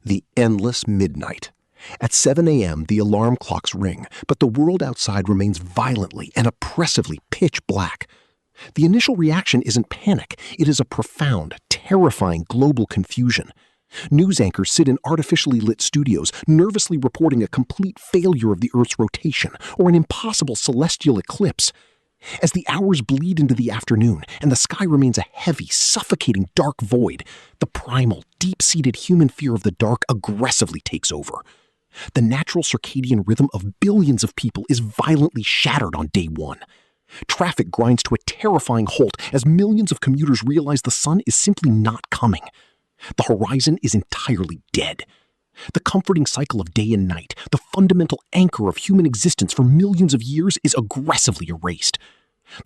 The endless midnight. At 7 a.m., the alarm clocks ring, but the world outside remains violently and oppressively pitch black. The initial reaction isn't panic. It is a profound, terrifying global confusion. News anchors sit in artificially lit studios, nervously reporting a complete failure of the Earth's rotation or an impossible celestial eclipse. As the hours bleed into the afternoon and the sky remains a heavy, suffocating dark void, the primal, deep-seated human fear of the dark aggressively takes over. The natural circadian rhythm of billions of people is violently shattered on day one. Traffic grinds to a terrifying halt as millions of commuters realize the sun is simply not coming. The horizon is entirely dead. The comforting cycle of day and night, the fundamental anchor of human existence for millions of years, is aggressively erased.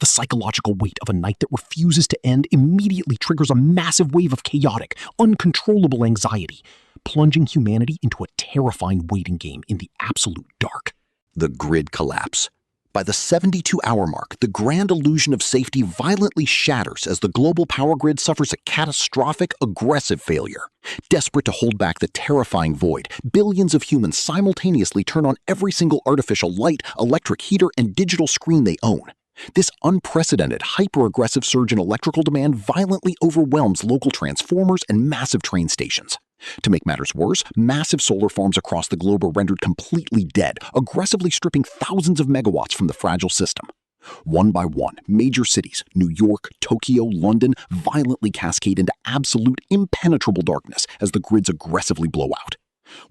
The psychological weight of a night that refuses to end immediately triggers a massive wave of chaotic, uncontrollable anxiety, plunging humanity into a terrifying waiting game in the absolute dark. The grid collapse. By the 72-hour mark, the grand illusion of safety violently shatters as the global power grid suffers a catastrophic, aggressive failure. Desperate to hold back the terrifying void, billions of humans simultaneously turn on every single artificial light, electric heater, and digital screen they own. This unprecedented, hyper-aggressive surge in electrical demand violently overwhelms local transformers and massive train stations. To make matters worse, massive solar farms across the globe are rendered completely dead, aggressively stripping thousands of megawatts from the fragile system. One by one, major cities, New York, Tokyo, London, violently cascade into absolute impenetrable darkness as the grids aggressively blow out.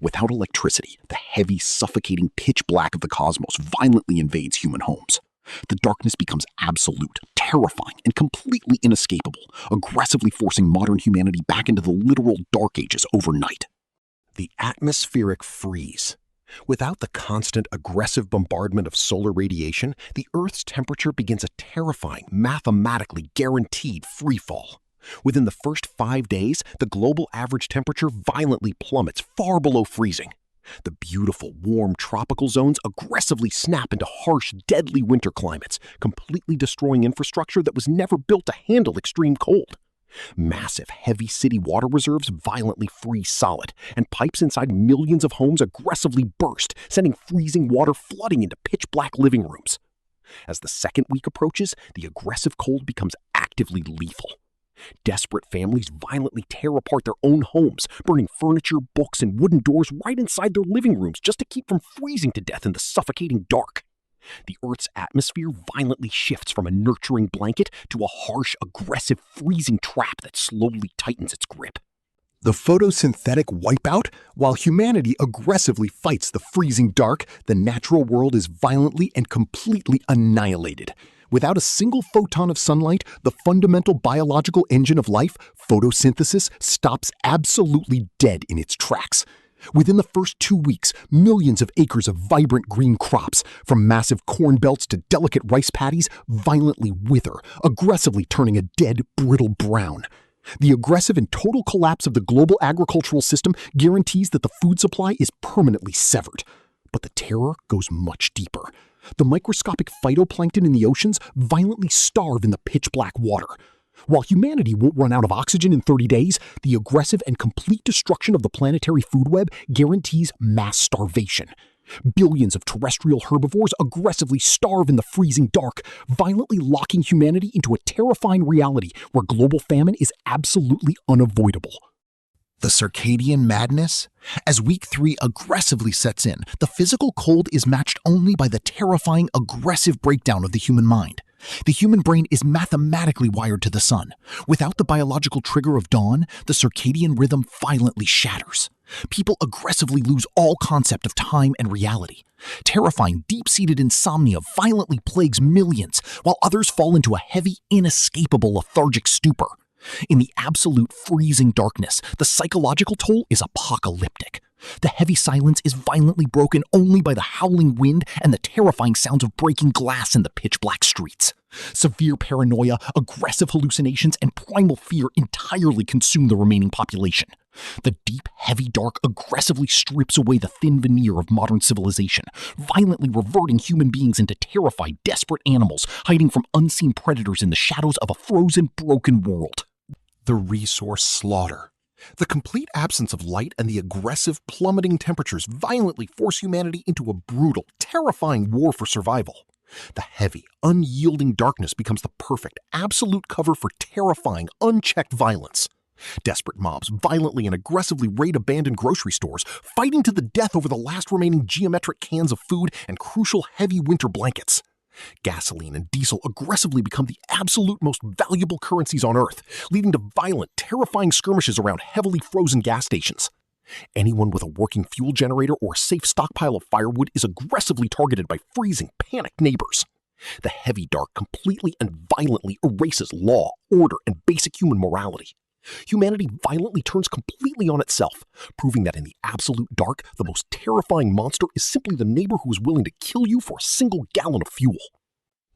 Without electricity, the heavy, suffocating pitch black of the cosmos violently invades human homes. The darkness becomes absolute, terrifying, and completely inescapable, aggressively forcing modern humanity back into the literal dark ages overnight. The atmospheric freeze. Without the constant, aggressive bombardment of solar radiation, the Earth's temperature begins a terrifying, mathematically guaranteed freefall. Within the first 5 days, the global average temperature violently plummets far below freezing. The beautiful, warm tropical zones aggressively snap into harsh, deadly winter climates, completely destroying infrastructure that was never built to handle extreme cold. Massive, heavy city water reserves violently freeze solid, and pipes inside millions of homes aggressively burst, sending freezing water flooding into pitch-black living rooms. As the second week approaches, the aggressive cold becomes actively lethal. Desperate families violently tear apart their own homes, burning furniture, books, and wooden doors right inside their living rooms just to keep from freezing to death in the suffocating dark. The Earth's atmosphere violently shifts from a nurturing blanket to a harsh, aggressive, freezing trap that slowly tightens its grip. The photosynthetic wipeout? While humanity aggressively fights the freezing dark, the natural world is violently and completely annihilated. Without a single photon of sunlight, the fundamental biological engine of life, photosynthesis, stops absolutely dead in its tracks. Within the first 2 weeks, millions of acres of vibrant green crops, from massive corn belts to delicate rice paddies, violently wither, aggressively turning a dead, brittle brown. The aggressive and total collapse of the global agricultural system guarantees that the food supply is permanently severed. But the terror goes much deeper. The microscopic phytoplankton in the oceans violently starve in the pitch-black water. While humanity won't run out of oxygen in 30 days, the aggressive and complete destruction of the planetary food web guarantees mass starvation. Billions of terrestrial herbivores aggressively starve in the freezing dark, violently locking humanity into a terrifying reality where global famine is absolutely unavoidable. The Circadian Madness? As week 3 aggressively sets in, the physical cold is matched only by the terrifying, aggressive breakdown of the human mind. The human brain is mathematically wired to the sun. Without the biological trigger of dawn, the circadian rhythm violently shatters. People aggressively lose all concept of time and reality. Terrifying, deep-seated insomnia violently plagues millions, while others fall into a heavy, inescapable, lethargic stupor. In the absolute freezing darkness, the psychological toll is apocalyptic. The heavy silence is violently broken only by the howling wind and the terrifying sounds of breaking glass in the pitch-black streets. Severe paranoia, aggressive hallucinations, and primal fear entirely consume the remaining population. The deep, heavy dark aggressively strips away the thin veneer of modern civilization, violently reverting human beings into terrified, desperate animals hiding from unseen predators in the shadows of a frozen, broken world. The resource slaughter. The complete absence of light and the aggressive, plummeting temperatures violently force humanity into a brutal, terrifying war for survival. The heavy, unyielding darkness becomes the perfect, absolute cover for terrifying, unchecked violence. Desperate mobs violently and aggressively raid abandoned grocery stores, fighting to the death over the last remaining geometric cans of food and crucial heavy winter blankets. Gasoline and diesel aggressively become the absolute most valuable currencies on Earth, leading to violent, terrifying skirmishes around heavily frozen gas stations. Anyone with a working fuel generator or a safe stockpile of firewood is aggressively targeted by freezing, panicked neighbors. The heavy dark completely and violently erases law, order, and basic human morality. Humanity violently turns completely on itself, proving that in the absolute dark, the most terrifying monster is simply the neighbor who is willing to kill you for a single gallon of fuel.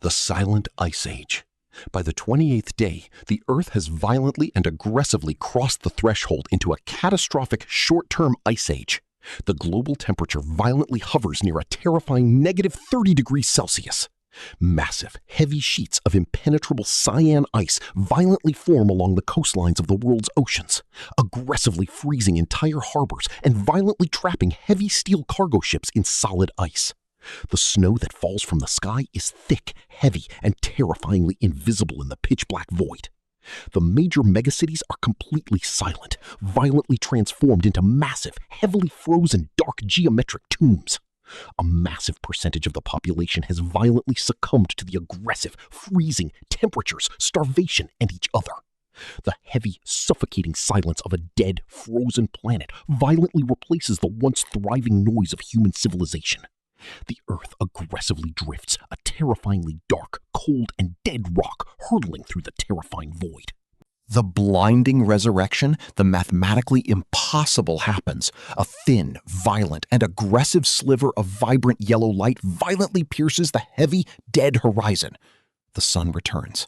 The Silent Ice Age. By the 28th day, the Earth has violently and aggressively crossed the threshold into a catastrophic short-term ice age. The global temperature violently hovers near a terrifying negative 30 degrees Celsius. Massive, heavy sheets of impenetrable cyan ice violently form along the coastlines of the world's oceans, aggressively freezing entire harbors and violently trapping heavy steel cargo ships in solid ice. The snow that falls from the sky is thick, heavy, and terrifyingly invisible in the pitch-black void. The major megacities are completely silent, violently transformed into massive, heavily frozen, dark geometric tombs. A massive percentage of the population has violently succumbed to the aggressive, freezing temperatures, starvation, and each other. The heavy, suffocating silence of a dead, frozen planet violently replaces the once thriving noise of human civilization. The Earth aggressively drifts, a terrifyingly dark, cold, and dead rock hurtling through the terrifying void. The blinding resurrection, the mathematically impossible happens. A thin, violent, and aggressive sliver of vibrant yellow light violently pierces the heavy, dead horizon. The sun returns,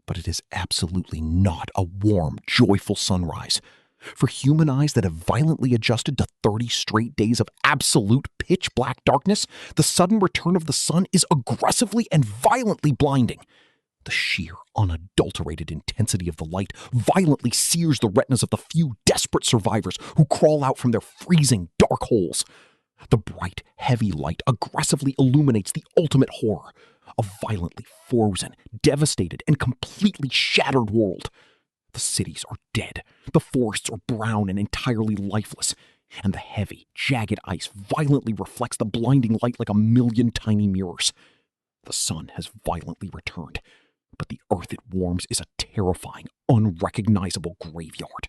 but it is absolutely not a warm, joyful sunrise. For human eyes that have violently adjusted to 30 straight days of absolute pitch-black darkness, the sudden return of the sun is aggressively and violently blinding. The sheer, unadulterated intensity of the light violently sears the retinas of the few desperate survivors who crawl out from their freezing, dark holes. The bright, heavy light aggressively illuminates the ultimate horror, a violently frozen, devastated, and completely shattered world. The cities are dead, the forests are brown and entirely lifeless, and the heavy, jagged ice violently reflects the blinding light like a million tiny mirrors. The sun has violently returned, but the earth it warms is a terrifying, unrecognizable graveyard.